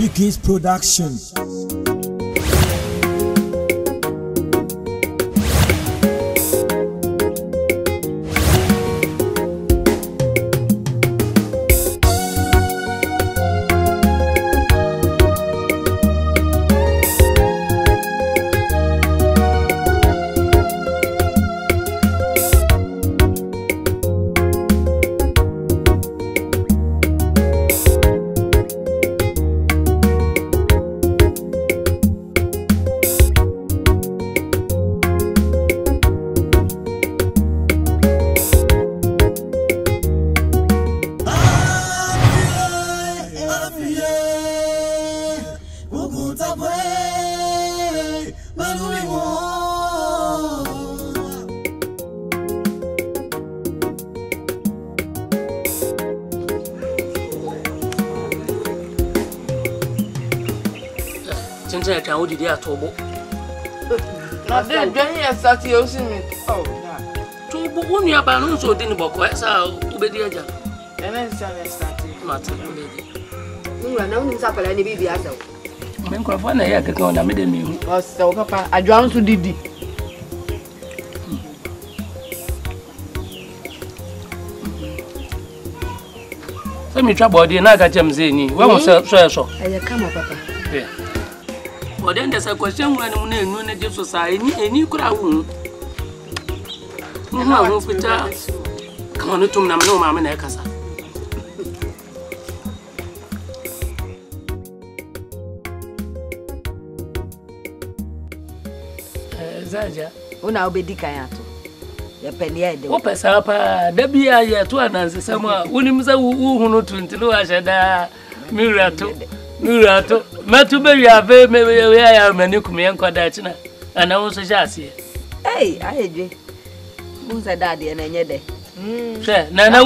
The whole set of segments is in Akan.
BIGGY'S production. I can hold it there, Tobo. Now, then, Johnny has started using me. Oh, Tobo, when you are bound, so didn't book, so obedient. And then started. Martin, you are now in supper and baby as well. Microphone, I can go on a middle. Oh, so, Papa, I drowned to Didi. Let me trouble the Naga James in. What was so? I come up, Papa. Well, then there's a question when you just society and you could have won. No, come on to no mamma Necasa. Zaja, who now be Dikayato? Your penny, the Opus Apa, there be a year to announce someone who himself who not to Asada Mirato. Murato, Matuberi ave maybe I am a new command quadratina, and I was a chassis. Hey, I agree. Who's a daddy and any day? Nana and I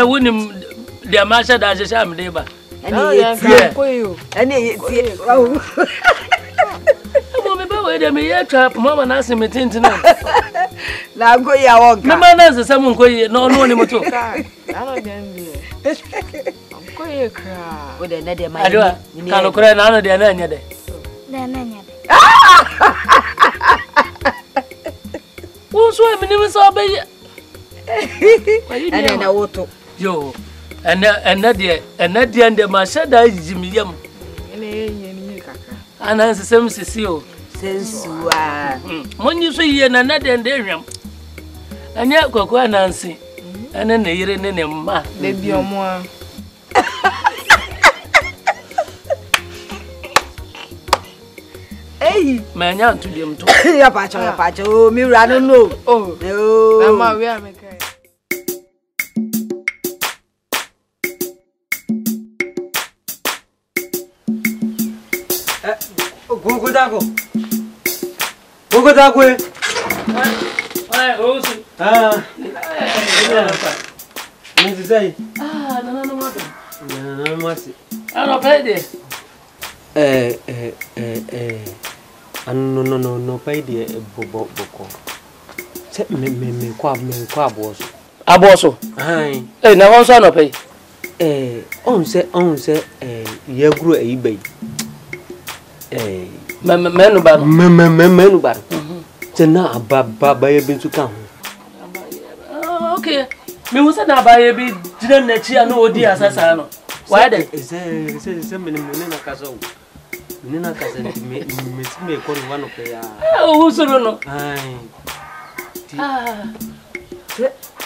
wouldn't the Amasha as a sham labor. And oh, I may trap Mamma and ask him a tin to know. Now go your own. No man has someone going no one to cry. With another man, can't cry none of the other day. Who's why my name is Obey? And then I want to. Yo, and that the end of my shadow is Jimmy Yum. And answer some Cecile. Since you are when you see another and there, and yet Cocoa Nancy, and then the year in the ma, they be on more. Hey, man, young to them too. Your patch, oh, me, I don't know. Oh, no, we are making. Go that way. No, pay the bobo. Set me quabos. Aboso. Aye, now also no pay. On say, ye grew a bay. Menubar. Tena baba ye been to come. Okay. Me was not by a bit, didn't let you know dear Sassano. Why then? Is there some Nina Castle? Nina Castle, me call one of the. Oh, who's no? Aye.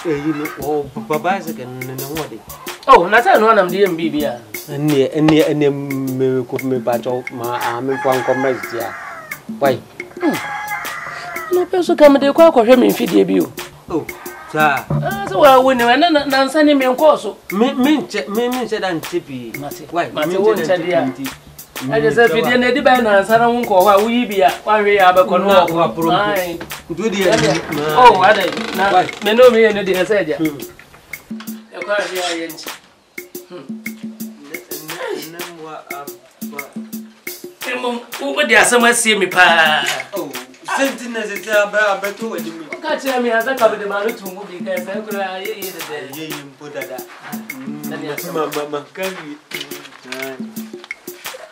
You know, oh, Baba is again in the morning. Oh, not one of the MBB. And near me could me batch out my arm in one commerce. Why? No person come to quack of him in Fidebut. Oh, sir. So I wouldn't and send him in course. Me said and tippy. Why? My won't tell you. I just said, if you didn't depend on San Uncle, why we be a one way up a corner. Do the oh, I don't know. Me know me and the said, yeah. A quite Who there somewhere see me pa? Oh, Sentinels is about better with me. Catch me as I come with the man to move because I could have put that. Mamma, can you?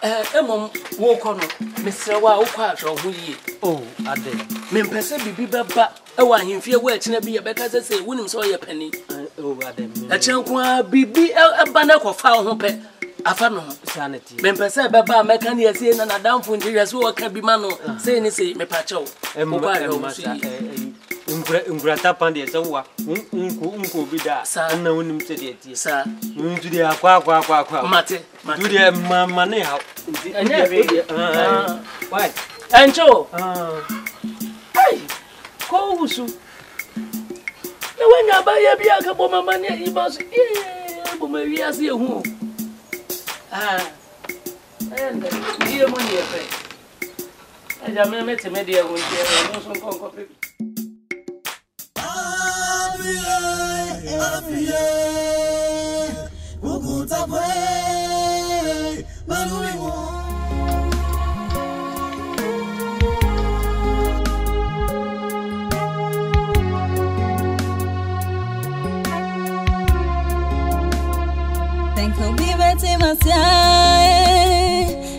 Emom wo kono mesre wa wo kwa hwe ho yi oh ade me mpese bibi beba e wa hemfie wa akina bi ye beka se wonim so ye pani oh ade a chen kwa bibi eba na kofa ho pe afa no sanity me mpese beba meka ne yesi na nadamfo ndiri so wo ka bi ma no sei ni sei me pa chew wo kwa hwe ho Ngurata pande sawa unko bida na wonim se de tie sa ntu de akwa mate du de mama ne ha why encho ai ko husu na wanya ba ya bia ka bo mama ne iba so bo ma wi ase ehu ende die mo ne efe aja me teme de ehu die no so konko pe AFRIYIE Ukuta kwe Manui wo Thank you be beti masiae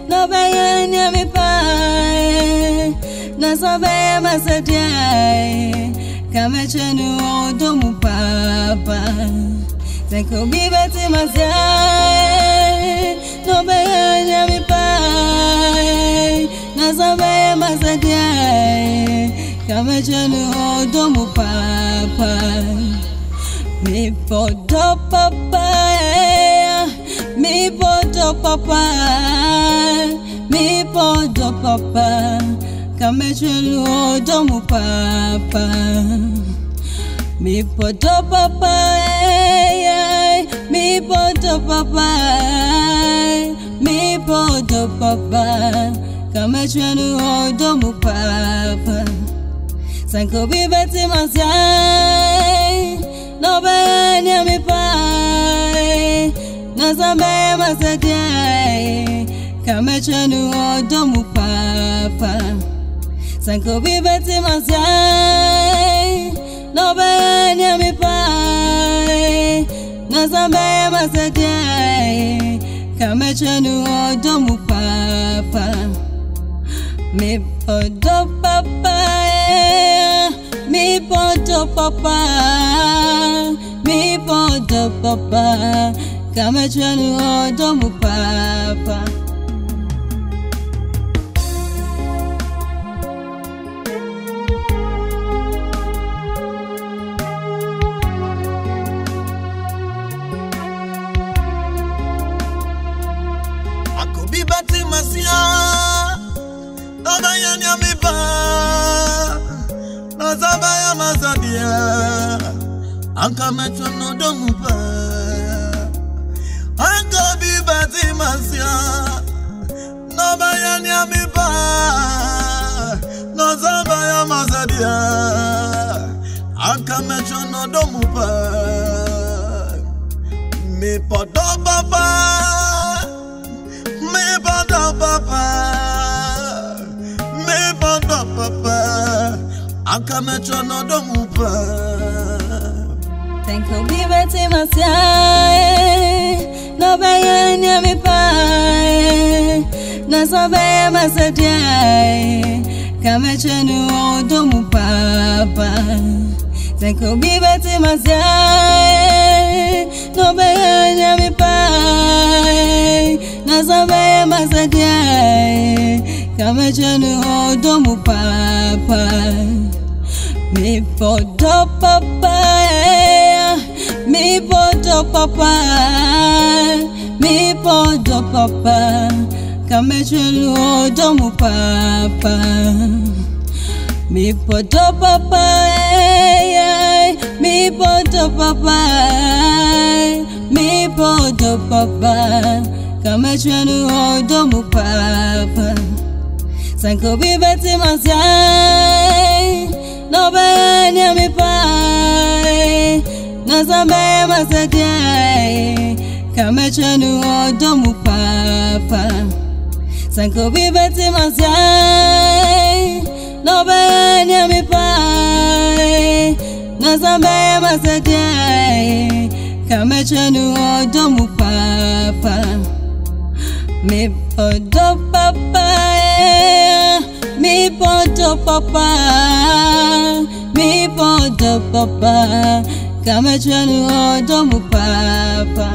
No beye nyami pae Na sobe masadiae Kame chenu odomu papa Thank you be beti masiae No beye nyami pae Na sobe masadiae Kame chenu odomu papa Mi podo papa Mi podo papa Mi podo papa Kame chenu odomu papa Mi podo papa Mi podo papa Mi podo papa Kame chenu odomu papa Sanko bibeti masiai No benya mi pai Na zambe masadiai Kame chenu odomu papa Sanko bibeti masiai No benya mi pai Na zambe masadiai Kame chenu odomu papa Mi podo papa Mi podo papa Mi podo papa Kame chenu odomu papa Akubi bati masia Nobaya nyamiba Nazabaya mazadia Ankamecho no domupa Akubi bati masia Nobaya nyamiba Nazabaya mazadia Ankamecho no domupa Mi podo papa Mi podo papa Mi podo papa Akamecho no domupa Thank you be beti masiae No beye nyami pae Na sobe masadiae Kame chenu odomu papa Thank you be beti masiae No beye nyami pae Na sobe masadiae Kame chenu odomu papa Mi podo papa Mi podo papa Mi podo papa Kame chenu odomu papa Mi podo papa Mi podo papa Mi podo papa Kame chenu odomu papa Sanko bibeti masiai No benya mi pai Na zambe masadiai Kame chenu odomu papa Sanko bibeti masiai No benya mi pai Na zambe masadiai Kame chenu odomu papa me podo papa, me podo papa, me podo papa, kama chanu odo mu papa.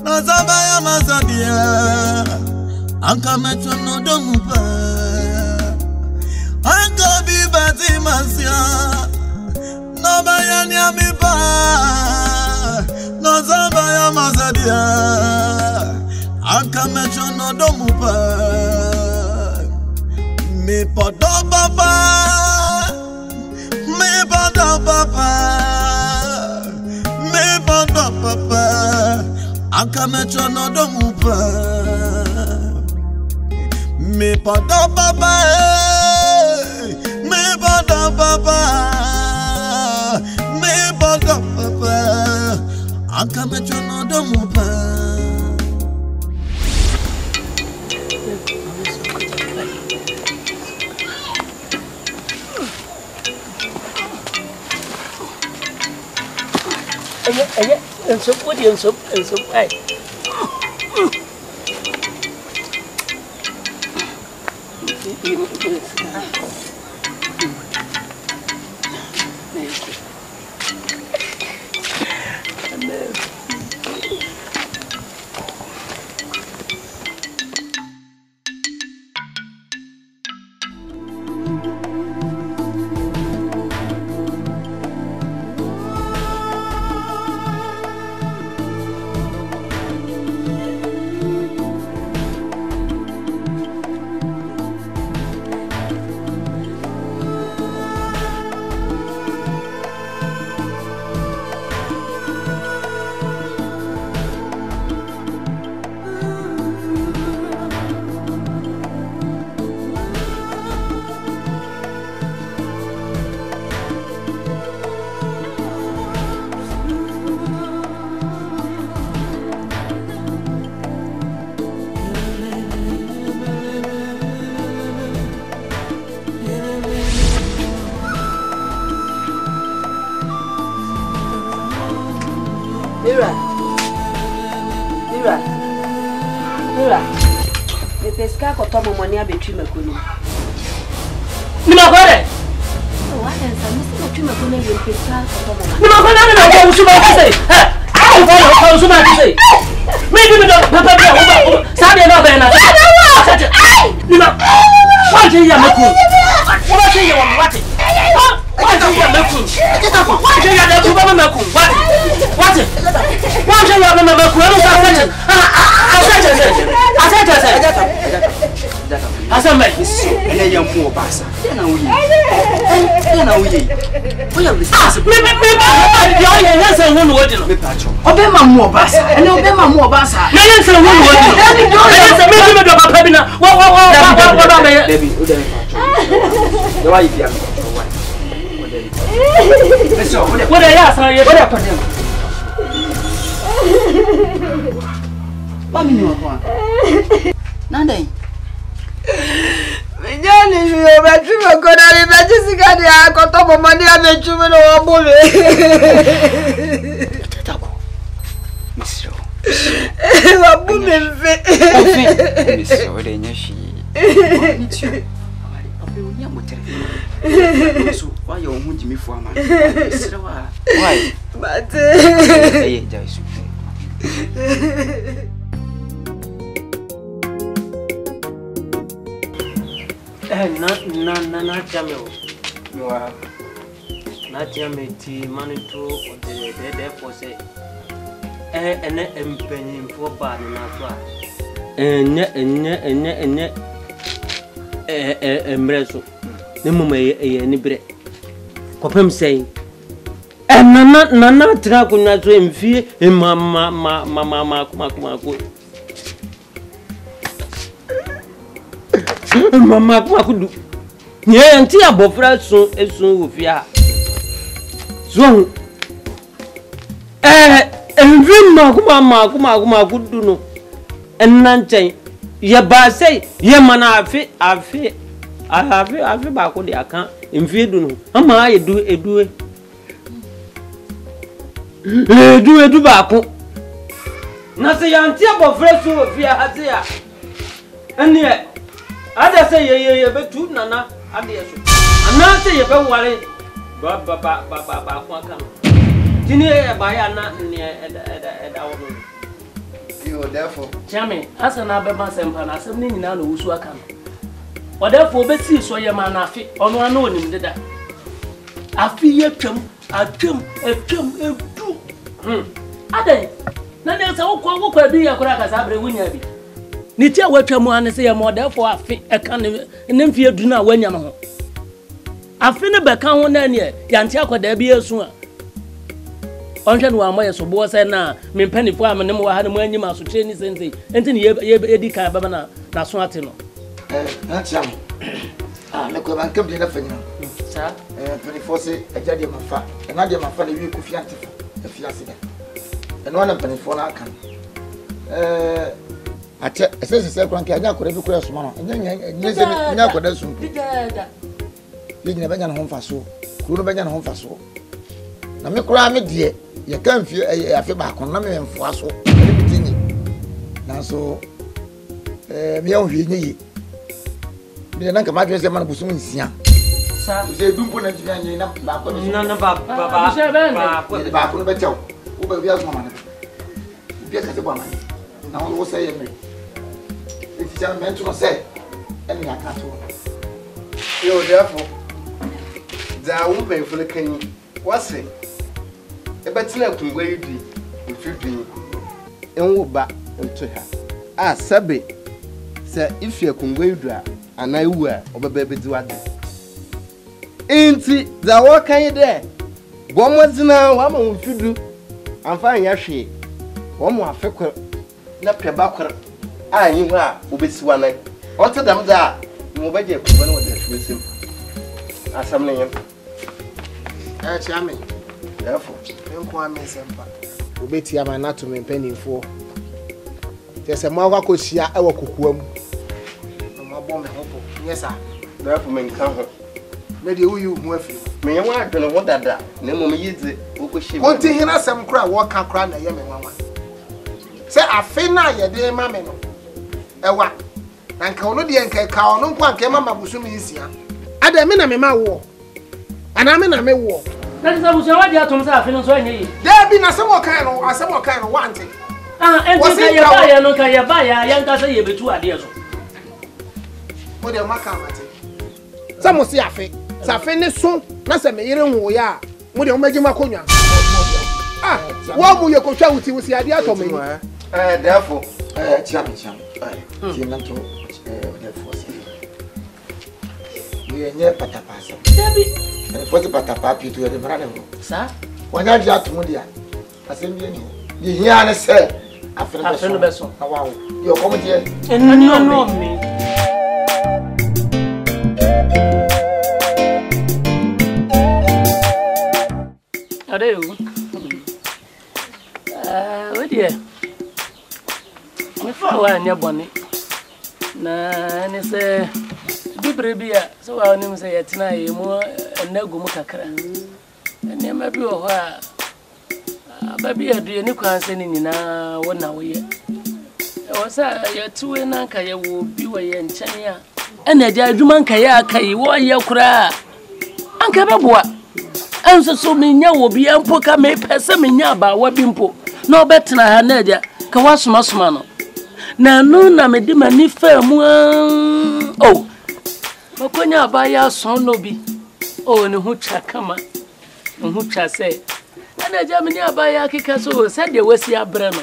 Nazabaya mazadia Anka metro no domupa Anka bibati masia Nabaya nyamipa Nazabaya mazadia Anka metro no domupa Me podo papa Me podo papa Me podo papa Anka metro no domupa Me podo papa Me podo papa Me podo papa Anka metro no domupa And so what and so hey. Mira. Me pesca kotomo money abetwi makono. Ni makore. What else? I must betwi makono you pesca kotomo. Ni makore na go usuma say. Eh. I go usuma say. Me do papa bia sabe na be na. Ni ma. What you ya makono? What you ya what? What you ya makono? What you ya makono makono? What? What you ya makono? Asante Akan. Ene ya mu obasa. Na uyi. Na uyi. Oya listen. Me ya yense hu no wodi no. Me pacho. Obe ma mu obasa. Ene obe ma mu obasa. Me yense hu no wodi no. Yense me do papa bi na. Wa ba me. Baby, o de me pacho. The why you pacho why? Let's go. What are ya say? What are them? Mami ni wako. Nandai. Mijani yo betwi makono ni betwi sika ni akotomo money abetwi me no obole. Tatako. Misro. Wabu me mfe. Misro we de nyashi. Micho. Amari obe onya motere. So why you hu jimi fu ama. Misro wa. Why? Bate. Eye jaisu. Na jamel. Wow. Na jamel ti manito de for say ene empanyin fo ba na so a enne emreso ne mama ye ni bre kopem sei nana tra ko na so emfie mama kuma Mama kudu. Nye anti abofra so esun wo fia. So Envim kuma kuduno. Enanchen. Ye ba say ye mana afi ba ko de akan enviedu no. Ama ye du edu ba ko. Na se yanti abofre so ofia hate ya. Ene ada say ye betu nana ade so. Ana say ye be ware ba ko akan. Tini e ba ya na ne eda wono. You therefore Chame asana be ma sempa na asem ni nyina na wusu aka no. O therefore be si so ye ma na afi ono ana onim deda. Afi ye twam edu. Adai na ne se wo kwa edu ye kora ka sabre wunya bi. Ni ti a watwam ane se ye mo therefore afi eka ne mfi edu na wanya no ho. Afi ne be ka ho na ne yanti akoda bi esu a onhwe no amoye so bo se na me mpanifo am ne mo ha ne mo anyima so tre ni sense enti ne ye di kan baba na so ate no na tiam me ko ban kam de na fanyina sa mpanifo se agya de mafa na de mafa na wi ku fiante afia se da eno na mpanifo na aka ate ese kwan ke anya akora bi kura soma no nya akora sum dida yigina banya na ho mfaso kuro banya na ho mfaso na me kura me de ye kan fi afi ba kon na me mfo aso e bitinyi na so me o hwi nyi me na nka ma dwe se ma na busum nsia sa se dumpo na twa nyi na ba ko na ba ko be tew wo ba bia so ma na bia ka te ba ma na wo se ye me e ti ja me ntu no se eni aka to yo therefore da wo be fule kan wase ebetina kungwa yidi mfidin enwo ba nto ha sabe se ifie kungwa yidu a anaiwu a obeba bedi wade enti da wo kan de bomozina wa ma mfidu amfa nya hwe wo mo afekwa na peba kwar anyi ho a obesiwa nan onto dam da mo beje kungwa na wade hwesim asam ne yen chiame therefore enko amesempa obeti ama na to mempanifo tese mo akwakosia ewo kokuam no mabo me hopo nyesa therefore men kan ho me de uyu hu afi me yan wa adwene ho dada na mo me yize okohye konti hina sem kra wo ka kra na ye me nwanwa se afi na ye de ma me no ewa na nka ono de nka ka ono nko anka ma mabusu mi nsia ada me na me ma wo ana me na me wo na se buso wa dia tom sa afi no so anyi da bi na se mo kan no wante enti ka ye ba ya no ka ye ba ya yan ka se ye betu ade so mo de maka mate sa mo si afi sa afi ne so na se me yire hu ya mo de mo magima konwa wo mu ye ko hwa wuti wusi ade ato me therefore chiam ti na to therefore ye nye patapasa dabi fosi patapa pitu ye de brade ho sa wanya dia to dia asem bi ni di hia ne se afre be so na wawo yo komo die no me adeu we dia me fa wa nya boni na ni se bibrebia so wa ni se yetina ye mu enagu mu kakra ene ma bi ho a babi adu ni kwanse ni nyina wona wo ye o sa yetuwe na nka ye wo bi wo ye nchen ya ene dia adwuma nka ye akai wo ye kura anka beboa anso so menya wo bi ampo ka me pese menya ba wa bi mpo na obetena ha na dia ka wasoma soma no na no na me di mani fa mu oh makonya ba ya son no bi oh ne hu twa kama ne hu twa se ana jamini aba ya kika so se de wasi abre no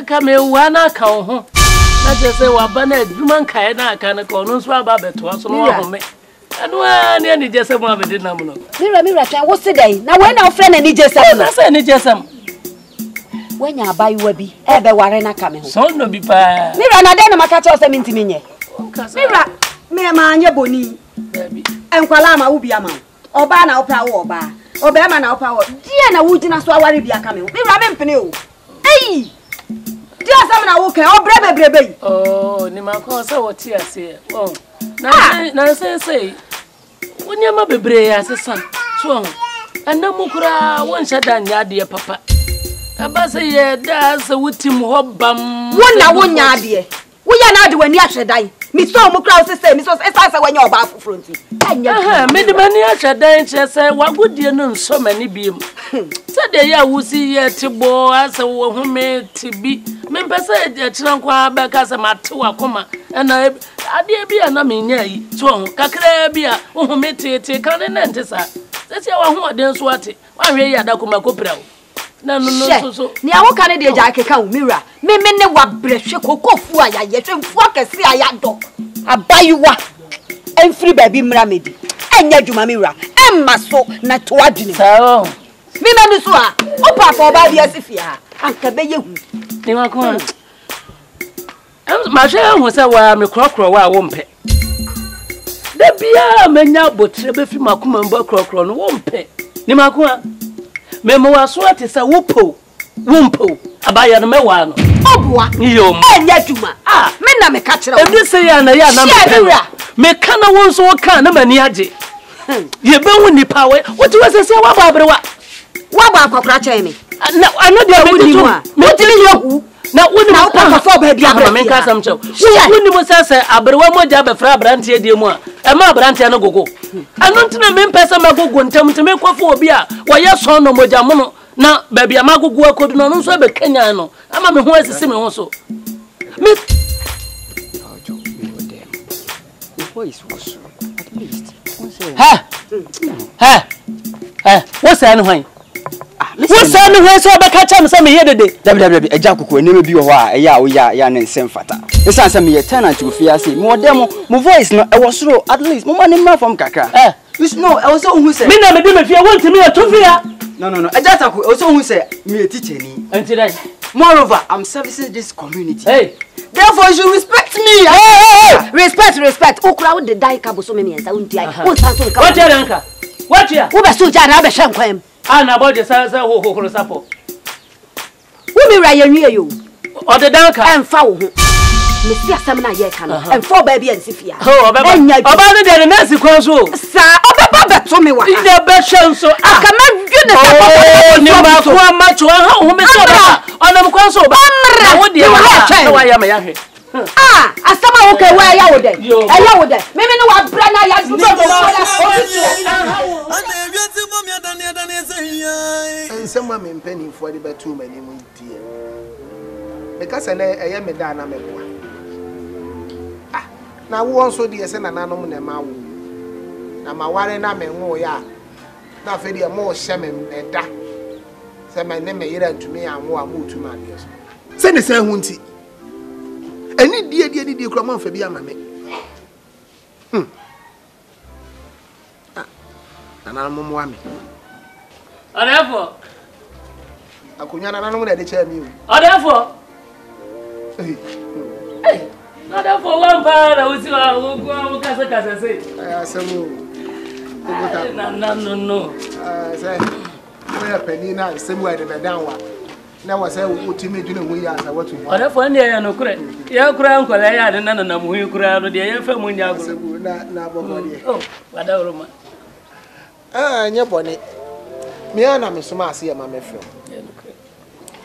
ka me wa na ka ho na je se wa ba na adwuma nkae na aka na ko no so aba beto so no ho me anu ani ni je se mo abedi nam no mira twa wo se dai na we na ofre na ni je se na se ni je sam wanya abayiwa bi ebe ware na ka me ho so no bi pa mira na de na maka cha o se mintimi nye mira me ma anye boni baby enkwala ma wo bi ama oba na opra wo oba Obema na opa wo. Die na wugina so aware bia ka me. Me wura me mpene o. Ei. Die asam na wo kan obrebe. Oh, ni makon say what here say. Oh. Na say. Woni ama bebre ya sesan. So anam kura won shada nya de papa. Aba say ye da say wutim hobam. Wona wonya ade. Wo ya na ade wani ahwedan. Mi so mo kura say mi so esa wanya oba afoforo nti. Aha, me de mani ahwedan che say wagudie no nso mani biem. Se de ya wusi ye tibo asa wo home tibi. Me pese e kira kwa ba ka se mate wakoma. Na ade bia na me nya yi. So kakra bia wo home tete kan ne ntesa. Se ya wa ho ode nso ate. Wa hwe ya da koma kopra wo. Na no so ni awo kan de ja keka wo mira me ne wa brehwe kokofu aya ye hwemfu akese aya do abayiwa enfri baby mra medi enya djuma mira emma so na to adwene sao me menu so a opa for ba bia sifia anka be yehu ni wakon ma hwe hu se wa me krokro wa wo mpe da bia menya botre be fi makoma mbo krokro no wo mpe ni makon memo waso ate sa wumpo abaya no mewa no obua yom enya djuma me na me ka kire ebi se ya na me kana won so ka na mani age ye be hu nipa we wotu we se wa babrewa wa ba akokra kire me na ano de me tu me tili yoku na woni na pa fo ba bia me ka sam chew woni mo se abrewa mo ja be fra abrante de mu a e ma abrante no gogo ano ntina me mpesa magogo ntam ntime kwafo obi a wo ye so no mo ja mo no na baby amagogo akodu no no so be Kenya no ama me ho asisi me ho so me voice was at least what's that one what's that one so be catch am say me yedede www eja kokko eneme bi wo ho a eya wo ya ne nsem fata esan say me ye tenant go fia say me odem mo voice no e was slow at least mo mani ma from kakra you know I was so who say me na me dey me fia want me to fia no eja tako I was so who say me a teacher ni until then moreover I'm servicing this community therefore you respect me respect okura wo de dai ka bo so me ensa unti ai wo san so ka what ya ranka what ya wo be so ja na be hwe nkwam na bo je sa ho sapo wo mi ra ye nwie yo o de danka emfa wo ho me si asem na ye ka no emfa ba bia nsifia oba no de na si kwan so sa oba ba to me wa ide be hwe so aka ma dwene sa ni ma ko ma cho ha ho me so ba onam kwan so ba na wo de wa ya me ya hwe asama wo ke wa ya wo de eya wo de me no wa bra na ya du nsema me mpani fo de betu mani mu die because na eye me da na me boa na wo nso de ese na nanom na ma wo na ma ware na me nwo ya na fe de mo hye me eda se me ne me yira ntumi anwo a mo tuma de so se ne se hu nti ani die kura man fa bi ama me na mo ame therefore akunya na nanom na de cha mi o therefore na therefore one para usi wa wo kasa say asemu no say we pani na asemu ai de dan wa na wa say wo timi dwene hu ya sa watu o therefore ne ya no kure ya kura nkola ya de na mu hu kura no de ya fa mu nya agoro na bobo de wada uruma nye boni me ana me soma ase ya ma me film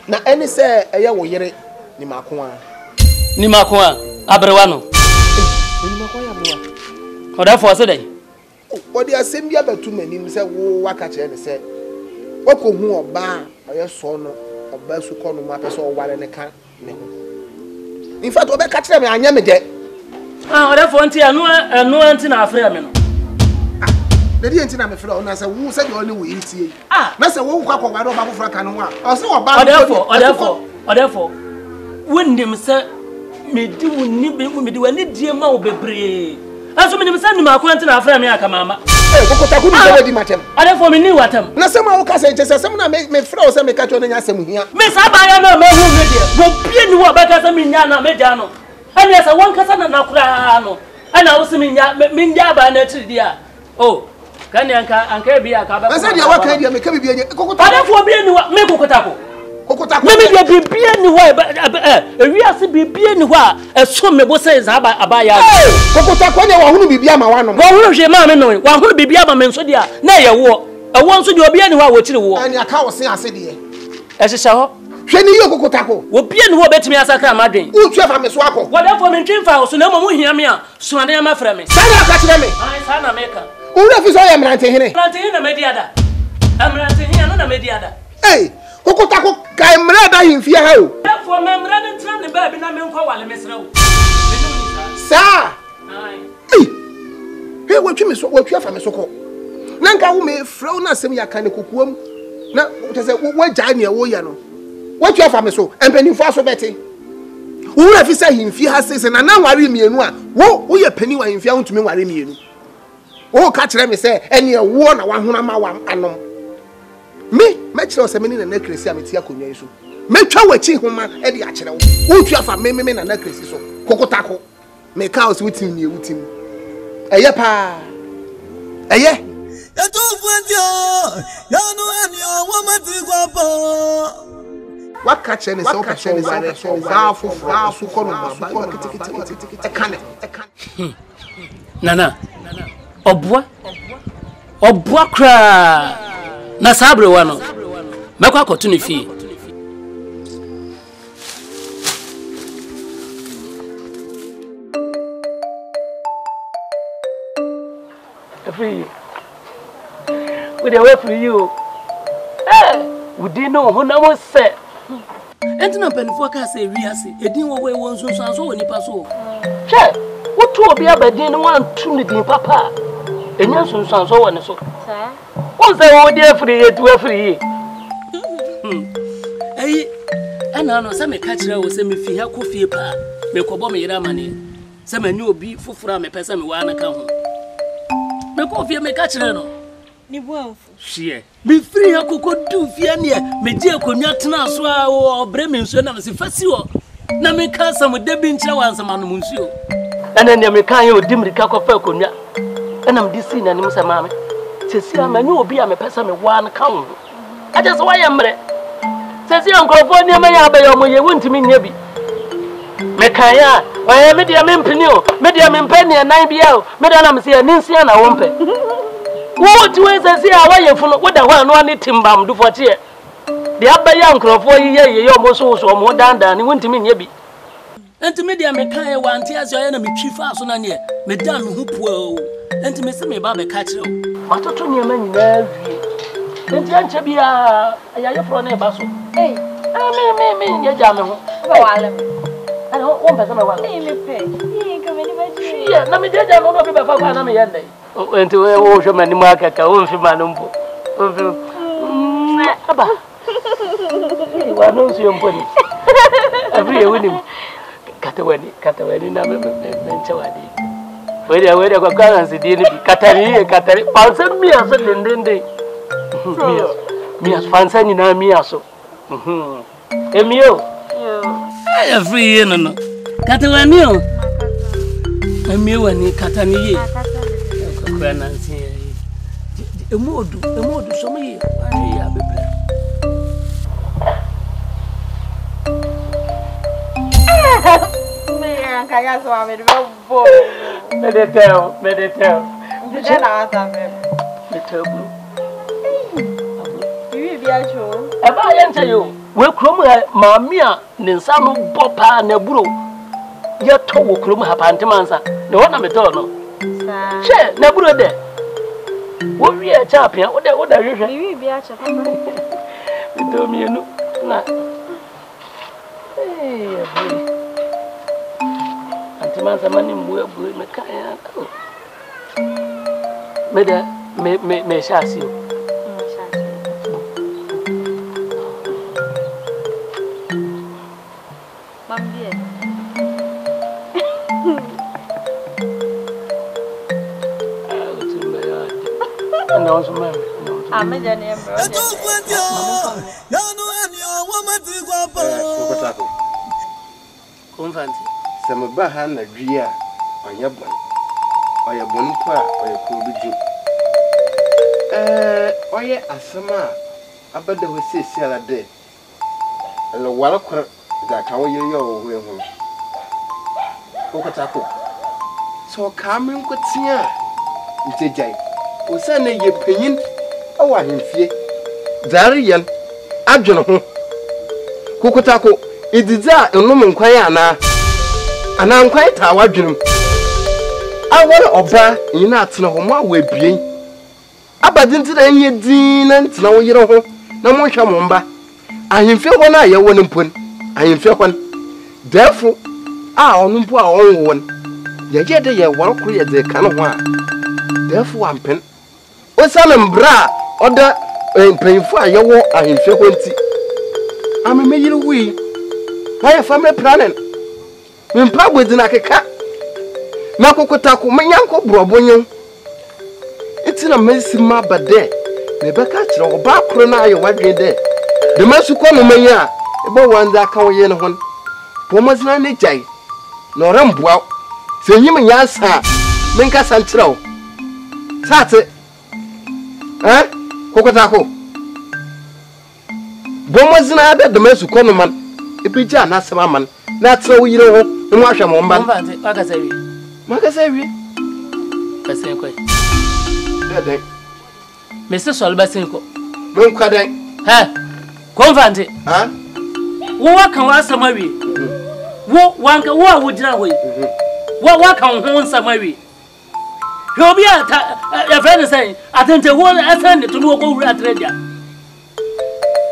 na eni se eye wo yere ni mako a abrewa no ni mako ya abrewa o therefore say dey o de asem bia batu manim se wo waka che ne se wako hu oba oye so no oba su ko no ma pese o ware ne ka ne ho in fact oba ka kire me anya me de o therefore nti anu anti na afre me no na di enti na me fira ona se wo se de oni wo yitie na se wo kwa ware oba ko fra ka no a o se oba o therefore wonnim se medi woni wani die ma wo bebre aso me nim se nim akwanti na afra me aka mama kokota ku ni se di matem o therefore me ni watam na se ma wo ka se nche se na me fira o se me ka cho na nya asem hia me sa ba ya na me hu me die wo pie ni wo ba ka se me nya na me ja no ani sa won kasa na kura no ana wo se me nya ba na tri dia Can anka be a cab? I said, you are kind of make me a cocoa. I for being me cocotaco. Cocotaco, maybe be anywhere, but we are to be anywhere. As soon as says Abaya. Cocotaco, who be Biama one. Well, who's your mamma knowing? One who be Biama Mensodia. Nay, a war. I want to be anywhere with you war. And your cow say, I said, as a shower. Shani Yoko Taco will be and bet me as I come, Madden. Who travel Miss Wako? Whatever me dream for, so no more hear me. So I am a friend. Sana catch me. I sana maker. Who knows I am ranting here? Ranting in a mediada. I'm ranting here, not a mediada. Hey, Coco Taco, I'm rather in fear. Therefore, I'm running from the baby, and I'm going to miss Row. Sir, hey, what you miss what you have from a soko? Nanka who may frown as some kind of cookworm. Now, what Jania Woyano? What you have from a so, and penny for so betty. Who have you said him? Fear has says, and now worry me and one. What your penny when you found to me worry me? Oh, catch them, say, and you're one or 100 and me, match us a minute and necklace. I'm here. Make sure we check woman Eddie Achel. Won't you have a meme and necklace? So, Coco Taco, make house with him, you with him. A yapa. A ye. You don't know any woman to go. What catching is so catching is Nana. Obwa kra na sabre wano mekwa akotuni fi AFRIYIE we dey wait for you we didn't know who na say entina penfo ka say wiase edin wo we won so so woni pa so che what to be abadin one two ni din papa enya sunsan so woni so sa won say wo dey AFRIYIE to AFRIYIE ana no say me ka kire wo say me fi ha ko fie pa me ko bo me yira mane say me nyu obi fufura me pesa me wa na ka ho me ko fie me ka kire no ni boamfo hie me free ha ko du fie ne me je akonwa tena so a obre me nsuo na me se fasi wo na me ka sam de bi nkyere wansama no nsuo ana ne me kan ye odimrika ko fa akonwa ana me disi na nim se maame sesi amanyu obi a me pesa me wa na ka ho aje so wa ye mre sesi ankrofo ni amanya abayo mo ye wontimi nya bi me kan ya wa ye me dia me mpini o me dia me mpani nan bia o me dia na me se ni nsia na wo mpe what ways I see how you follow what the one no timbam do for tie the abaya nkrofo ye almost so more than you want to mean ye bi enti me dia me kan wa anti aso ye na me twi fa so na ne me dan me hu po enti me se me ba be ka kire o matoto ne ma nyina wie enti anche bia ya fro na ba so me ye ja me ho wale ana won pesa me wale me pe ka me ni ba ji na me ja no no be ba fa na me ye ndai enti wo hwe mani mu akaka wo mfi ma no mpo wo fi aba wa no nsuo mpo ni AFRIYIE woni katawani na me nchawadi wede kwa karansi dini katari pansen mi aso dendende mi aso pansen ni na mi aso emio AFRIYIE no katawani o emio wani katani ye kwa nansi emodu so me ya bebre me kaya so ame de bo medetel je na ata me metebu iwi bia cho e ba ye nche yo we krom maami a ne nsa no bopa na buro ye to wo krom ha pantemansa ne wona meto no che na buro de wo wi a chapia wo da hwehwe iwi bia cha papa meto mienu na antimansa mani mbuye me kaya me shasio mambie ana onso mama ameja ne mbro konfanti SAMMY'B ha na dua oye bon pa oye ko biju Oye asama abada we sesi ala de. Ele wala kwa da ka wo yiri yo ho ho. Kokotako. So kamen ko tia. Ntejai. O sa na ye panyin awa hemfie. Zari yan adwono ho. Kokotako idiza enum nkwan ana nkwan ta wadwonum. Awore oba ina atena ho mo awabien. Abadinti na nye din na ntina wo yire ho na mo hwa mo mba. Ahemfie ho na ye won mpon. Ahemfie ho. Therefore onumpo a onwon. Ye je de ye woro kro ye de kan ho a. Therefore ampen. Osane mbra oda mpanfo a ye wo ahemfie ho nti. Ameme yire wi. Why family planning? Mimpa bodina keka. Na kokotako menyanko brobonyo. Itina mesima bade. Nebeka kire oba kro na aye wadwe de. De masuko no manya ebo wanza ka wo ye ne hon. Pomazina ne jai. No rambua. Se nyim nyansa menka santrao. Sate. Kokotako. Bomazina de masuko no man. Epija na sema man. Na tra wo yire ho. No ahwa mo mba. Makasawi. Kasen ko. Dede. Mr. Solbasenko. Don kwadan. Ha. Konfante. Ha? Wo kan wa samawi. Wo wanka wo awudira hoyi. Wo kan ho samawi. Yobi ata ya friend say atente wo asande to no go wura tradia.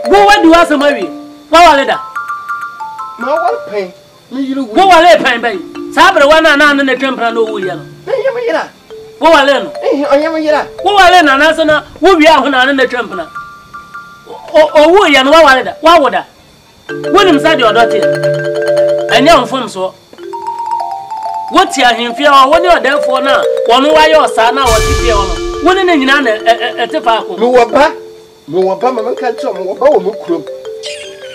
Wo wadi wa samawi. Wa waleda. Ma wa pen. Mi yiru wo wale pen bai. Sabre wana na na twempra no wo ya no. Nyem yira. Wo wale no. Onyem yira. Wo wale na na so na wo wi aho na na twempna. O wo ya no wa wale da. Wa woda. Wonim sa de odoti. Anya onfom so. Woti ahemfie a woni odafo na wono wa ye osa na wotifie wono. Woni na nyina na etefa akọ. Me wo ba ma nka cho me wo ba wo mu krom.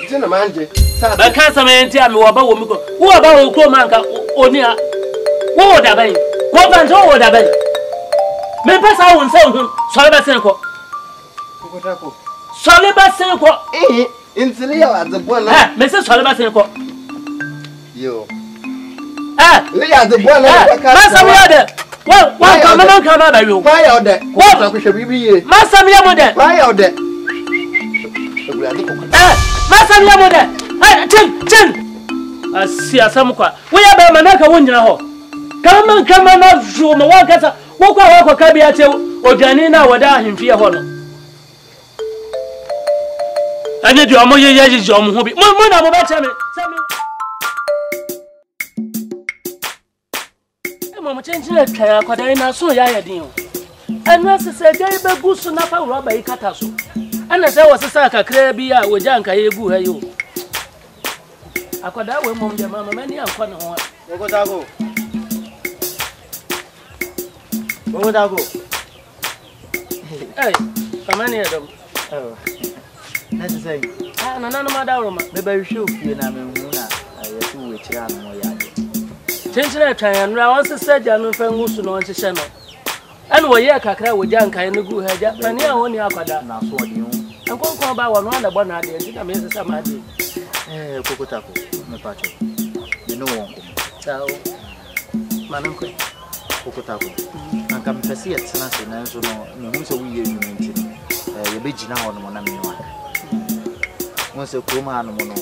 Nti na manje. Ba kan samenti a me wo ba wo mu ko. Wo ba wo krom anka oni a. Wo da ban. Wo ban so wo da ban. Me pesa won se hu. So ba sen ko. Kokotako. So le ba sen ko. Intili ya azebwa na. Me se so le ba sen ko. Yo. Le ya azebwa na. Masa mi ode. Wa ka me kan na ba yo. Wa ya ode. Wo ko hwe bibi ye. Masa mi amode. Wa ya ode. Masa mi amode. Chin. Asiasa mukwa. Wo ya ba manaka wonyina ho. Kama na juma wa kasa. Wo kwa ka bia che odwane na wada ahemfie ho no. Anye di omo ye ji omo ho bi. Mo na mo ba che me. Mo chenjire twa akwadai na so ya din o. Anu asese dai be gusu na fa roba ikata so. Ana se wo sesa kakra bi a woja nka ye gu ha yo. Akwadai we mom de mama mani ankwa ne ho. Gogodago. Kamani edom. Na say. Na ma dawo ma. Me ba hwe ofie na me hu na yesu we kira no ya de. Chenchina twan nra won se saja no fa ngusu no nhyehyɛ no. Ana wo ye kakra wo ja nkan no gu haja. Mani a woni akwada na so odi hu. Enkonkon ba wo no na bɔ na de nti na me se sa ma de. Kokotako me pacho. Me no won ko. Chao. Mananko. Kokotako. Anka mpesi yetena se na nso no me hu se wo ye nnwuma nti no. Ye begina ho no na me no. Mo se ko ma no no.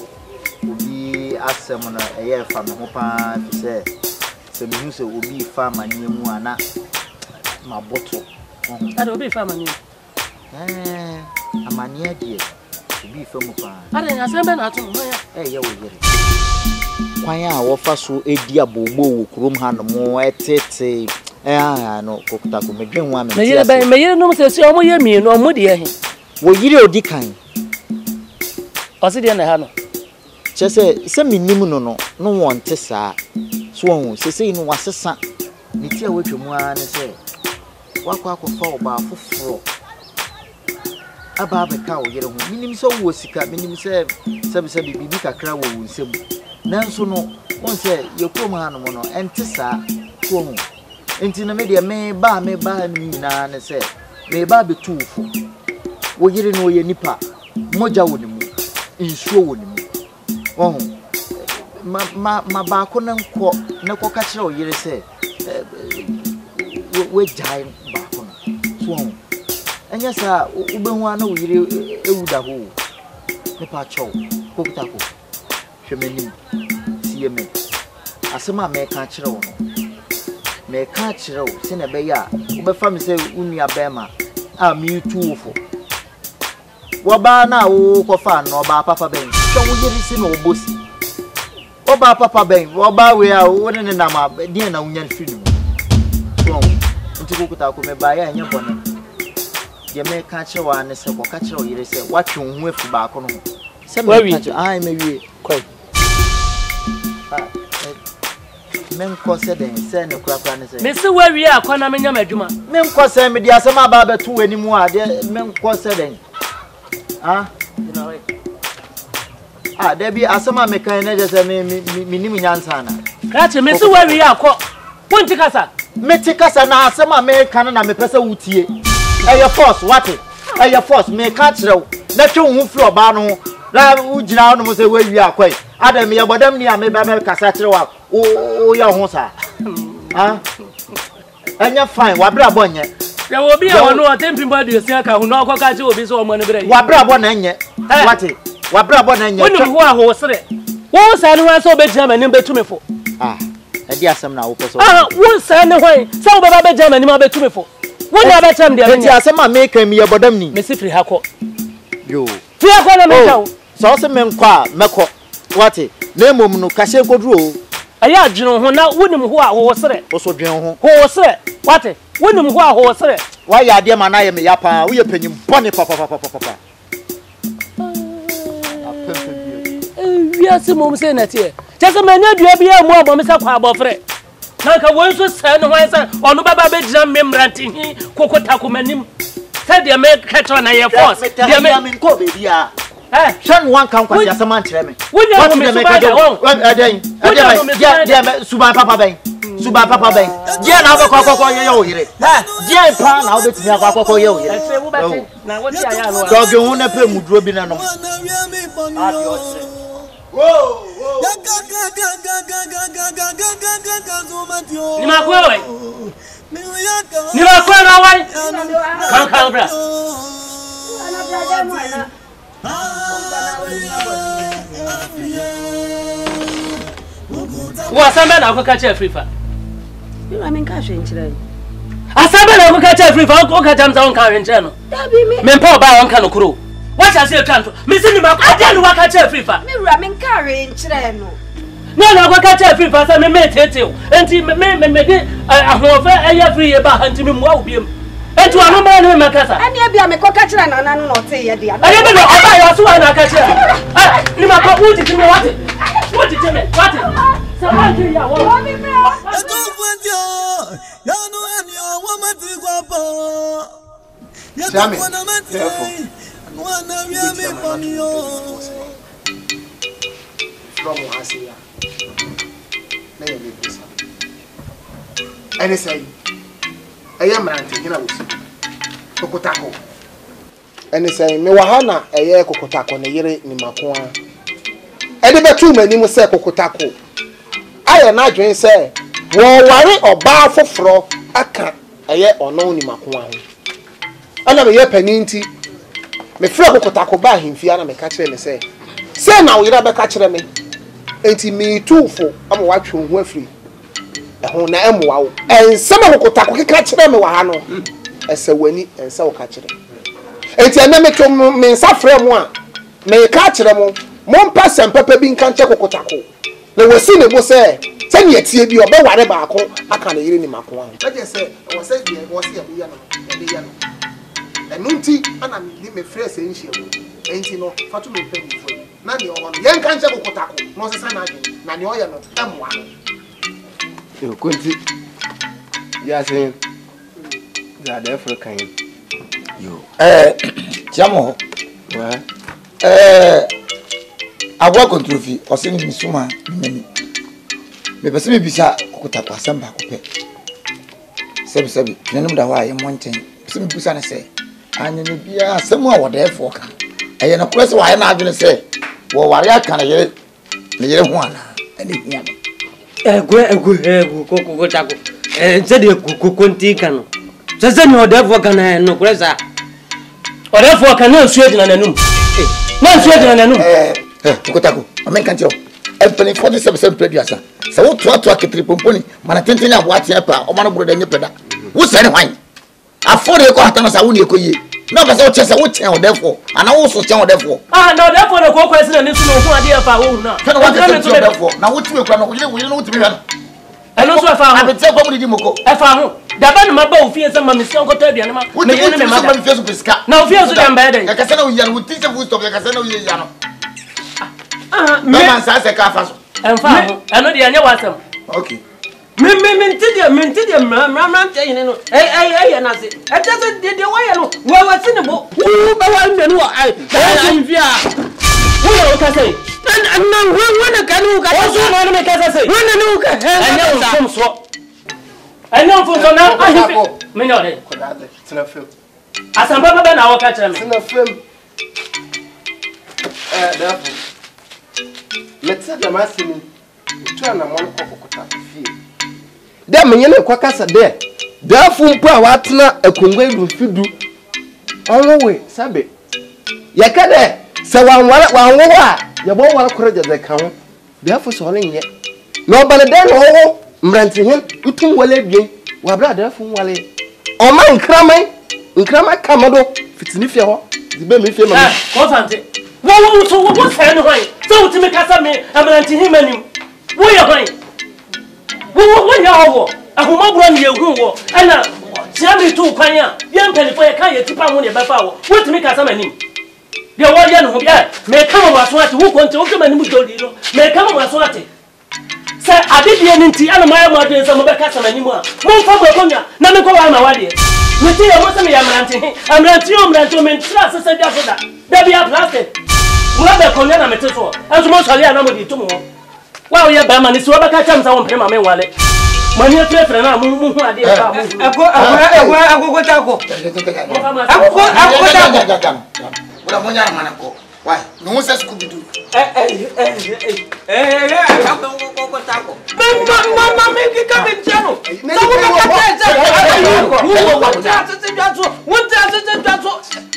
Obi asem no eye fa me ho pa se me hu se obi fa manye mu ana ma boto. Ade obi fa manye. Amanye die. Obi fa mu pa. Ade nya se be na ato mo ya. Ye wo yere. Kwan a wo fa so edi abogbo wo krom ha no mo etete. No Kokotako me dwen wa me. Me yere no se omo ye mi no omo de he. Wo yire odi kan. Osi de na ha no. Chese se minim no wonte saa. So won se no wasesa. Ni ti a wetwemu a ne se. Wakwa akọfa oba afoforo. Aba abeka wo yere ho. Minim se wo sika, minim se bibi kakra wo nsem. Nanso no won se yekom ha no no ente saa. So won. Enti na me de me ba ni na ne se me ba be tu fo wo yire no ye nipa moja wo ni mu insuo wo ni mu oh ma ba ko na nko na ko ka kire wo yire se we jai ba ko so enya sa ubehu ana wo yire ewuda ho nipa chow ko kutako hwemani tie me asema me ka kire wo no me ka kire wo se na be ya wo fa me se unua bema a me tu fo wo ba na wo ko fa no ba papa ben so wo yiri si no obosi wo ba papa ben wo ba we a wo ne na ma dia na unya firi mu so nti ko kuta ko me ba ya nya bone ye me ka kire wa ne se ko ka kire wo yiri se wa twe hu afi ba ko no se me ka kire ai me wie kwai men ko se den se ne kura kura ne se me se wa wie akwana me nya madwuma men ko se me dia se ma ba ba tu ani mu a de men ko se den ah Debbie, asama me kan na jese me nim nyansa na. Kache me se wa wi akọ. Wonti kasa. Me ti kasa na asama me kan na me pese wutie. Eye force what? Eye force me ka kirew. Na twe hu flo ba no. La ugina no mo se wa wi akọ. Adam ye bodam ni a me ba me kasa kirew a. O ya ho sa. Ah. Anya fine, wa bra bonye. Ya obi a wono o tempi body osia ka hu no akọ che obi so o mo ne bre. Wa bra bo na nye. What? Wa bra bo na nya wonu ho a ho sere wo sa ne ho so be jama ne betumefo e di asem na wo peso wo sa ne ho sa wo baba be jama ne ma betumefo wonu abecham de enti asem a me kan mi ye bodam ni me sifri hako yo fi hako na me tawo so se me nkwa meko wate na mom no kahye koduro aya adwene ho na wonu ho a ho sere wo so dwen ho sere wate wonu ho a ho sere wa ya de ma na ye me ya pa wo ye panyim bone papa we are some mom say na tie just manya dua bia mu abom se kwa abofre na ka won so se no hwan se onu baba be jam memranti hi kokota komanim se de me ketro na ye force de me ko be bia shan wan kan kwa ya saman kire me wonya mo me suba aden me suba papa ben dia na ba kokoko ye yo yire dia pa na obetimi akoko ye yo yire na wo ti aya no doge hu na pe muduro bi na no Whoa. Ni makwe we. Ni makwe na wai. Kan bra. Wa sambe na ko ka che Afrifa. Ni ma men ka hwe nchire. Asambe na ko ka che Afrifa ko ka jamza on ka hwe nchire no. Dabi me. Men pa ba on ka no kuro. What I say can't. Miss me back. I tell you what I tell Afrifa. Me ramen carry nchire no. No, what I tell Afrifa say me tete o. Enti me de ahofe AFRIYIE ba anti me mu a obi em. Enti wa no ma no me kasa. Ani bia me ko ka kire na nanu no te ye dia. Aye be no oba yo so na ka kire. Ni ma ko wuti ti me what? Wuti ti me what? Sabanti ya wo. Eto kwentio. Ya no eni o wa mati kwa po. Ya Jami. Careful. Wana vya me ponio. From Asia. Na ye me pesa. Ene say. Eye mrante gina wusi. Kokotako. Ene say me wahana eye kokotako na yire ni makoa. Ede betu mani mu say kokotako. Aye na adwen say wo ware oba foforo aka eye ono ni makoa ho. Ana me ye paninti me fra kokotako ba himfia na me ka kire ne say na wo yira be ka kire me enti me tufo ama watwe ho afiri ho na emwa wo ensema kokotako keka kire me wa ha no ese wani ensa wo ka kire enti ana me to me nsa fra mu a me ka kire mo mpa sempapa bi nka nche kokotako na wasi ne mo say ne etie bi obe ware ba ako aka na yire ni mako ho beje say wo say bi wo say ya no Enunti ana mi me fresh enhia mo enti no fatu me pe mi fo na ne o yen kan che kokotako no se sana adwen na ne o ye no emwa no yo konti ya sen za da African yo chamo wa agwa kontrofi o se ni suma meni me pese me bisa kokotako asamba ko pe sebi nenum da wa ye monten sim busa na say anya ne bia asem a wode efo ka eye na kura se wa na adwene say wo ware aka na yere ho ana ani hia egu koko tako se de koko ntika no se ni wode efo ka na no kura sa wode efo ka na nsuo gina nanum na nsuo gina nanum koko tako amen tio empany 47% producer se wo to aketri pomponi mana tenteni abo atia pa o mana buru da nye peda wo se ne hwan afore ko hata no sa wo ne ko yie na ba se wo chese wo chen o defo ana wo so chen o defo na o defo no ko kwesi na ni so no hu ade afa wo na fe no wa chen o defo na wo tiwe kwa no wo yire no wo tiwe hwa eno so afa ho abete ko mu di moko afa ho daba no maba ofie se ma mesi onko tabiane ma me yene me ma ma fie so pesika na ofie so dem ba eden ka kase na wo yia no wo ti se full stop ka kase na wo yia no man sa se ka fa so enfa ho eno de anya wasem okay Mintidia, man, no. Hey, and I say, I just did the way I know. Well, what's in the book? Who I'm via. Who can say? And now, when I can look at what make us say, when I look at I know so. I know for now, I have me know it. It's in a film. As I'm Baba now, catch him. It's in a film. Therefore, let's say the master me. Turn a monk of a there me yene kwa kasa there dafu mpo a watena akongwa rufidu onwo we sabe yaka de se wanwo a ye bo wala koro jede kan ho dafu so le nye no obale de no ho mranti hin utum wala bien wa bra dafu wale o ma nkrama kamado fitini fie ho dibe me fie ma constant wo so wo say no hwan so utimi kasa me mranti hin manim wo ye hwan wo ya wo ahuma bro ne ehun wo ana tia me tu kwan a ye mpelifo ye kan ye tipa ho ne befa wo wotimi kasa manim de wo ye no ho bia me kama waso ate wo konte wo kama nim doli no me kama waso ate se adidie ni nti ana maya ma de se mo be kasa manim a mo mfa bo konya na me ko wa ma wade me ti ye mo se me ya mranti o me ntra se dia so da bia plastic mo be konya na me te so enso mo sori ana mo di to mo wa ye ba ma ni so ba ka cham sa wo mpema me wale mani afre na mu hu ade ba mu agogo tako wala monya mana ko why no se skubi du agogo tako mama me ki ka be chano so wo ka ta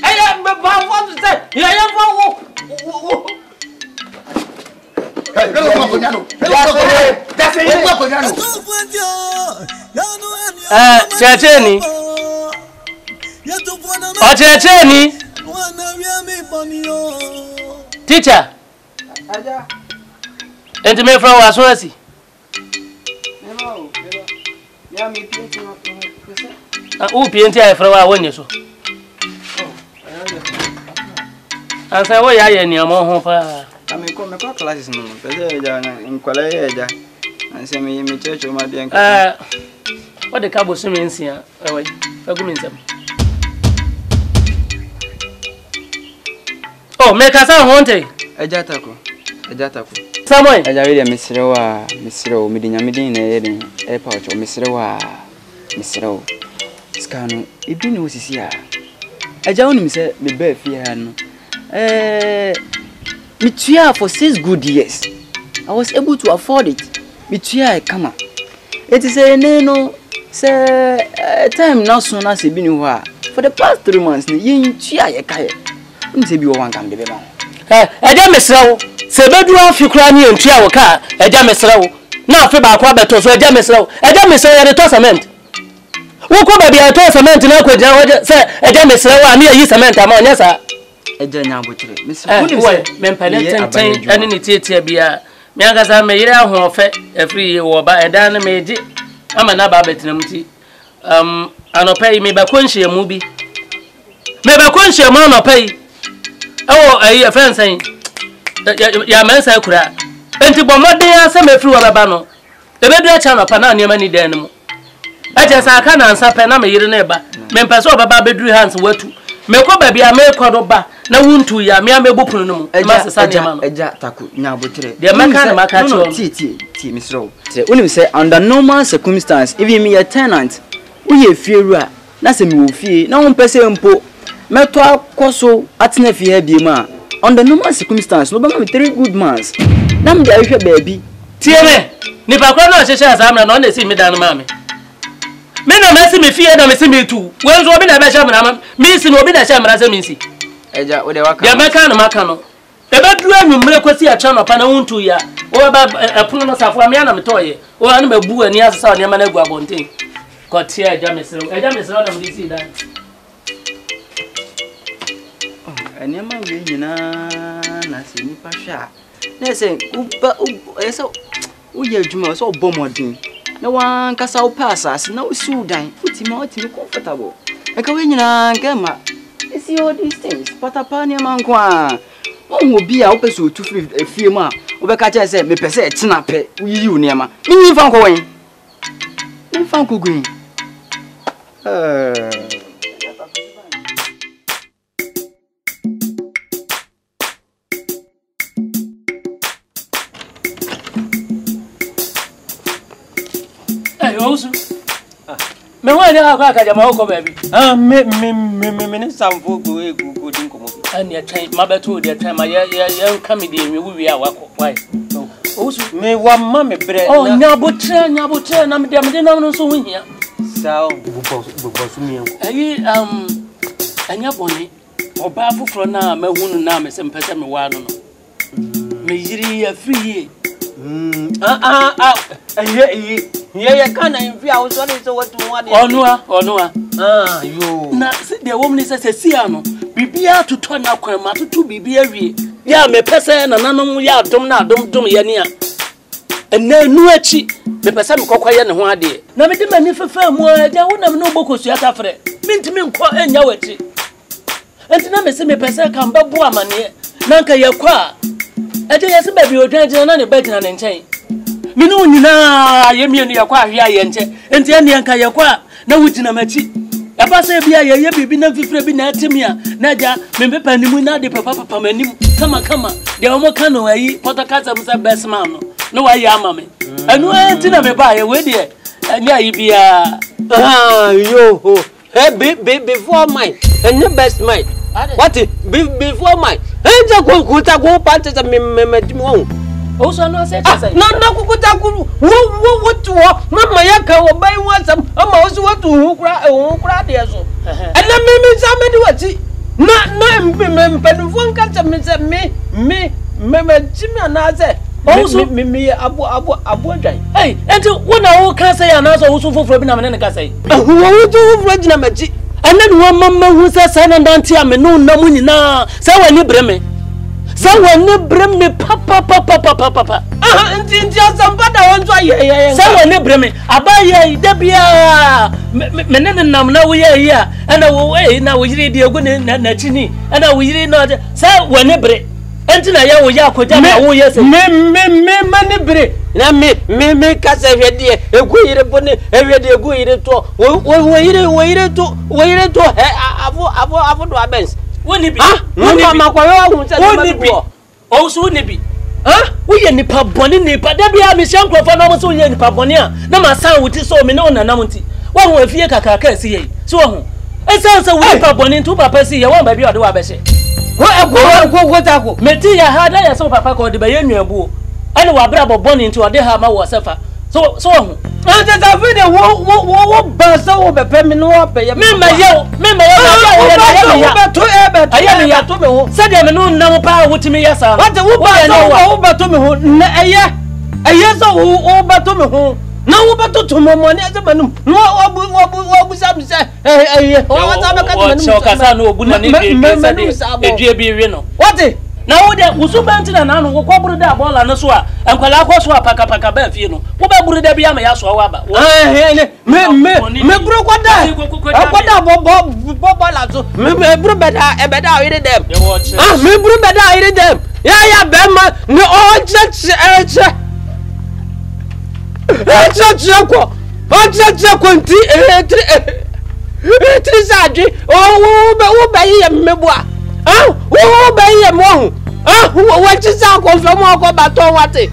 aya me ba wo se ya wo Chacheni. Chacheni. Teacher. Enti me from Ashanti. Who paint I from our one so. And say why I any among home pa. I mean, come classes no. In Kwaleja. And say me church o my dear. What the cabo swimming here? Wait, oh, make us a haunted. Ejatako. Someone. I read a Mr. Medina airport or Mr. Scano. It been was here. I don't him say me bear fear. Me try for 6 good years. I was able to afford it. Me try come. It is a no say time now soon as been for the past 3 months. You try a kaya. Say be one can be man. Eja mesrawo se bedu afi kura ni entua wo ka eja mesrawo na afi ba kwa beto so eja mesrawo ya de to cement wo ko ba bia to cement na ko gina wo se eja mesrawo ani yi cement ama onya sa eja nya abotire mesrawo ni se mempale tenten ani ni tietia bia me agasa me yire ahofe AFRIYIE wo ba eda na meji ama na ba betinam ti anopai me ba konhye mu bi me ba konhye mu anopai oh ayi friend saying ya mensa kura enti bomode ya se mefiri wa baba no ebedu a channel pa na niam ni dan mu aje sa aka na nsa pe na me yire na eba me mpese baba beduru hands watu me ko ba bia me kodo ba na wuntu ya me amebopunu no mu ma sesa niam no eja taku nya abotire de maka na maka cho ti misro unim say under normal circumstance if you me a tenant we ye fieru a na se me ofie na won pese mpo meto akoso atena fie bie ma on the normal circumstance no be ma me 3 good months na me dey hwe baabi tie me ni pa kwa na hyehyɛ asamra na on dey see me dan ma me na mesi me fie na mesi me tu wenzo obi na be hye mra me si no obi na hye mra se me si eja wo de waka ya meka na maka no e be duru anwumre kwasi a cha no pa na wontu ya wo ba epono no safo amia na metoye wo anu mabu ani asesa ne ma na gu abonten ko tie eja mesero na me si dan ene ma we nyina na se ni pa hwa na se uba eso uye adwuma so obomodin na wan kasa wo pass as na usi udan utima otimi comfortable e ka we nyina ngema see all these things patapa ne man kwa won obi a wo pese otu fie mu a wo be ka che se me pese etina pe uyi u ne ma mi fa nko wen mi fa nko gun Osu me wa ni akwa ka jama ko baby me ne samfo go egu din komo ani atwan mabeto de atwan ma ye nka me de enwe wuwi a wako why Osu me wa ma me bre nyabotre na me de na no so hia sao bubosu mi enko ayi anya boni oba foforo na mahunu na me se mpese me wa no me yiri AFRIYIE ye kana mfi a so ne so watu wade onua yo na se de wom ne se sia no bibia tuto na kwan ma tutu bibia wie ya me pese na nanom ya dom na dom ye ne a ena nu achi me pese me kokwaye ne ho ade na me de mani fefa mu aja wonam no bokosu aka frɛ mintimi nko enya wachi entina me se me pese kan babo amane na nka ye kwa eje yesi baby odwan na ne bagina ne nchen minu nyina ye mienu ya kwa ahwe aye nche enti ene nka ye kwa na wugina machi ya pasa bia ye bibi na fifre bi na atimia na ja mempepa nimu na de papa manim kama de omo kanu ayi podcast am say best man no wa ya ama me anu enti na me ba ye we de ani ayi bia yo ho before mine and best mine what before mine enja kukuta ku party za me Oso no say na kukuta ku wo to mama yaka wo bai wasam ama oso watu hukura de so and na me samedi wati na mpenfo nka me chimi na say oso me abu adwan hey enti wona wo ka say na so oso foforo bi na me ne ka say wo to foforo gina machi ene no mamma hu say say na ndanti ame no na mu nyina say wani breme say wani breme papa nti asamba wonzo ye say wani breme abaye da bia menene nam na wo ye ya ana wo na wo yiri de egu na chini ana wo yiri no say wani bre enti na ya wo ya koja na wo ye say me mani bre na me ka say hwede egu yire bone hwede egu yire to wo yire to avo do abens woni bi mama kwa yo hu say woni bi o so woni bi wo ye nipa boni nipa da bia me hye nkrofo na mo so ye nipa boni a na ma san wuti so me na onanam nti wo ho afie kakaka si ye so wo ho esanse wo nipa boni nti papa si ye wo ba bia de wa be hye wo tako meti ya hada ya so papa ko de ba ye nuabu ani wa bra boni nti ode ha ma wo sefa so wo ho anta fi de wo ba so wo be pe me no wo pe ye me ma ye ya to ebe to me ho se de me no nam pa wutimi ya sa what wo ba so wo ba to me ho na eye so wo ba to me ho na wo ba to to mo ni ase manum no wo bu sa mi se wo ta be ka to manum so ka sa no obu na ni be se de edue bi wi no what na wo de usuba ntina na no wo kwaburu da bola no so a enkwala akwoso apaka ba fie no wo ba buru da bi ama ya so wa ba me buru kwada bo la so me buru beda ebeda ire dem me buru beda ire dem ya be ma ni o che ko nti tri sadwi wo ba yi mmebu a wo ba yi mo wo ti sa ko fe mo ko baton wate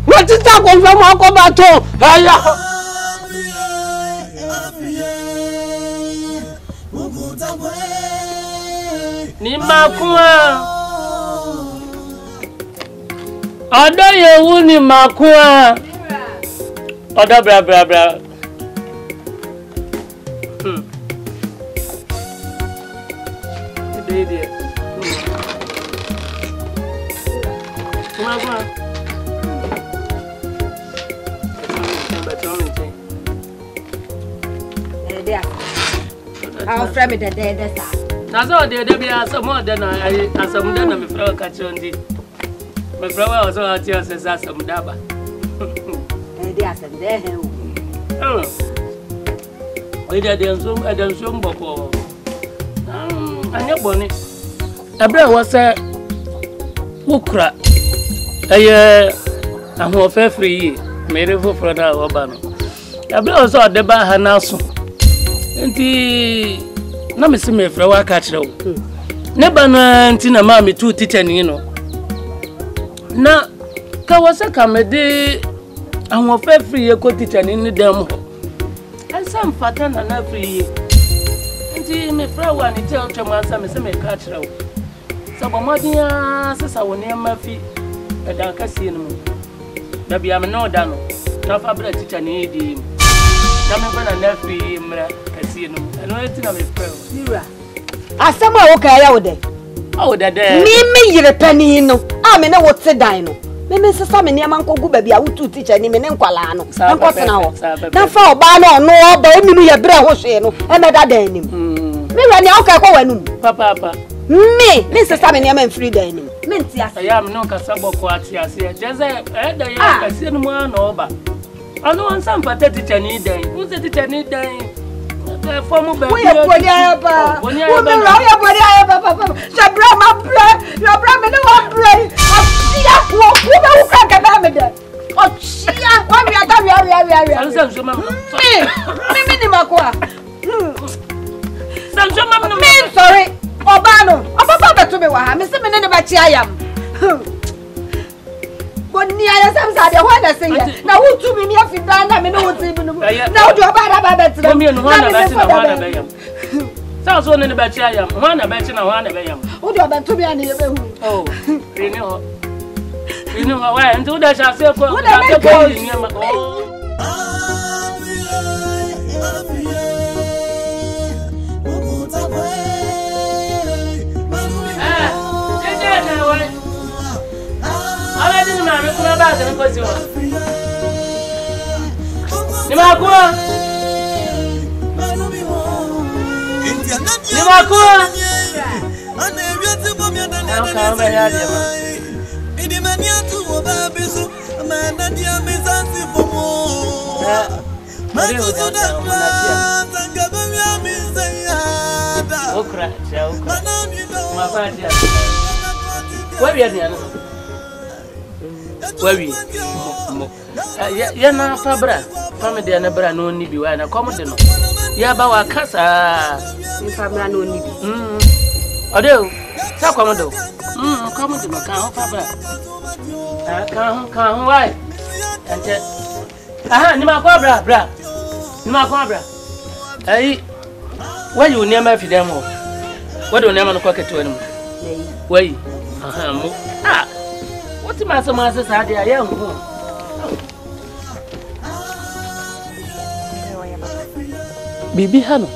wo ti sa ko fe mo ko baton aya Ni makua. Odo yewu ni makua. Odo bra. Idiot. Makua. Our friend the dead. That's all the day. Some more than I some done me flower catch on the. My flower was all tears as some daba. Oh, we did some before. And your bonnet. A brother was a bookra. I'm more fair free. Made it for Frada Obano. A brother was all the bar Hanasso. Enti na me se me fra wa ka kire wo ne ba na enti na ma me tu teacher ni no na ka wose ka me de awon fa free ye ko teacher ni dem ho ansam fata na free enti me fra wa ni te otwa ma ansam me se me ka kire wo so bo modia sesa wo ne ma fi da ka sie no da bia me no da no na fa bra teacher ni di na me bana na free mra no eti na me friend Mira asema wo ka ya wo de oh dede me yire pani no a me na wo te dan no me sesa me ne mankogu ba bia wo tu teacher ni me ne nkwala no enkotena ho na fa oba na ono oba onimu ye bra ho hwe no e me da dan nim Mira ni aka kwa wanum papa me sesa me ne man free dan nim me nti ase ya me no ka sabo ko ati ase jeze e da ya ka sie no mu na oba ano ansam pata teacher ni dan wo se teacher ni dan Fomu be. We body ayaba. We ya body ayaba papa. Se bra ma bra. Your bra me no wan bra. Otia wo be wo ka ka ba me de. Otia wa wi ata wi. Ansem so mam. Me ni makwa. Sam so mam no. Me sorry. Oba no. Oba be to me wa ha. Me se me ne ba chi ayam. Boni aya sam sa de ho na se ya. Na wo tu mi afi dan na me no wo ti bi no. Na wo do oba da ba betre. Me no ho na ba ti na ho na be yam. Sa so ne ba chi ayam. Ho na ba ti na ho na be yam. Wo do oba tu mi ani ye be hu. Oh. Rini ho. Rini ho wa nti wo da sha se ko. Da se ko ni ma. Oh. Ni makua. Ya na fabra family na bra no ni bi wa na come de no ya ba wa kasa ni fabra no ni bi ode sa come do come de no kan fabra kan why ante aha ni ma kwa bra ni ma kwa bra ai why you near my fidem ho what do near man kwa keto ni why aha mo what ma say sa dia ya hu Bibi hano.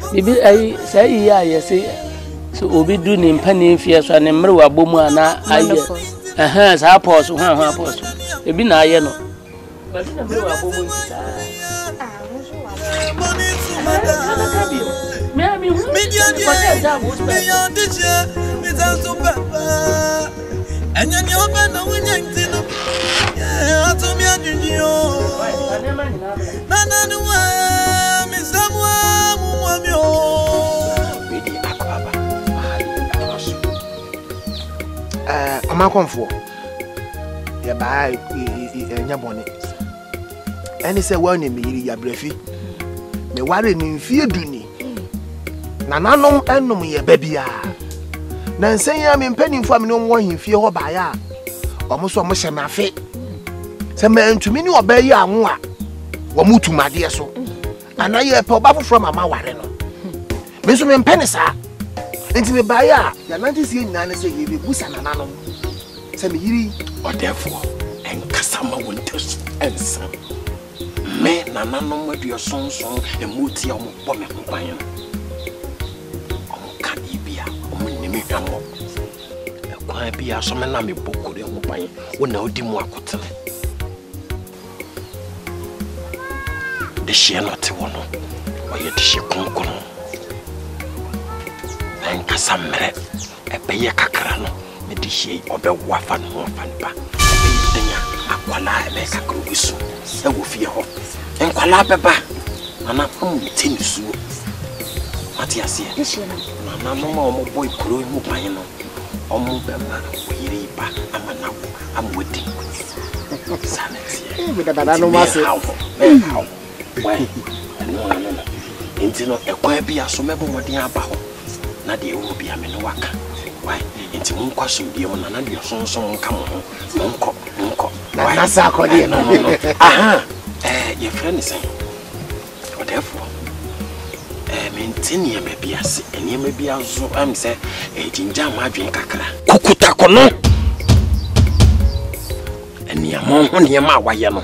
Bibi ai sai iya ya sai so obi du ni mpani fie so ne mre wa bomu ana aye. Sa pause ha pause. Ebi na aye no. Ba na mre wa bomu nta. Ama konfo ya ba nya bone eni se wa ni miri ya brefi me ware ni mfie duni na nanom enum ye babia na nsen ya me mpanimfo am ne wo himfie ho ba ya omo so mo hyemafe se me ntumi ni oba yi anwo a wo mutumade so anaye pe oba foforo mama ware no Me so me mpene saa. Enti me bae a ya nanti sie nyina ne se ye be busa nananom. Se me yiri odefo enkasa ma wontesu ensa. Me nananom aduosonson emuti a mo bɔ me ban no. Omo ka bibia, omo nimi hwamo. Ekwan bia so me na me bokore ho ban. Wo na odi mu akotele. De hye no te wo no. Oye de hye konkon. Enkasa mre ebeye kakra no. Me de hye obewo afa no afa npa. Ebenya akwala ebe kakro bisu. E wo fie ho. Enkwala beba. Nana am tenisu. Mati ase. Nana no ma omo boy kuro mu ban no. Omo bema oyiri ba amana wo amwodi. Saneti. Me da baba no ma se. Why? No. Intino ekwa bia so mebo modin aba ho. Na de ewo bia me no waka. Why? Inti mun kwasum bia mo na de sonson nka mo ho. Monko. Na sa akodi no. Aha. Your friend is saying. Therefore, maintain me be as and you may be also say a ginger my drink kakra. Kukutakono. And your mom on your ma wayano.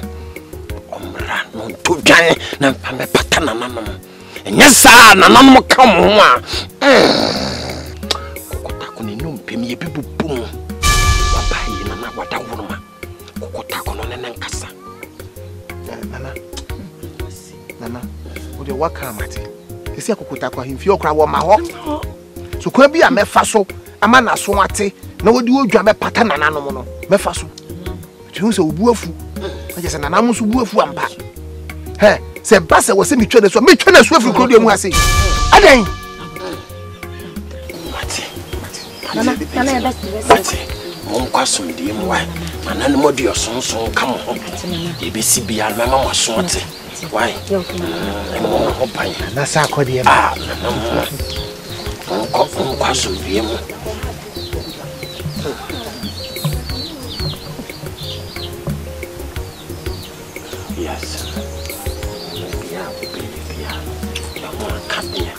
No to giant and pame patana mamma. And yes, sir, none come on. Kukutakoni no pimmy people boom. Wabai and what a woman. Kukutakono and Kassa. Nana, what you work at? You see, I could take him for your crowd. My hawk. So, could be a mefaso, a man as so at it. No, do you grab a pattern and animal? Mefaso. Choose a woofu. I guess an animal woofu and back. Hey, said Bassa was semi traders, so me trainers with you could do. I say, Again. Monkwasum di mu why na no modi osonson kam ho e be si bia na mama so ate why mo ho ban na sa akodi e ah monkwasum di mu yes bia ya mo ka bia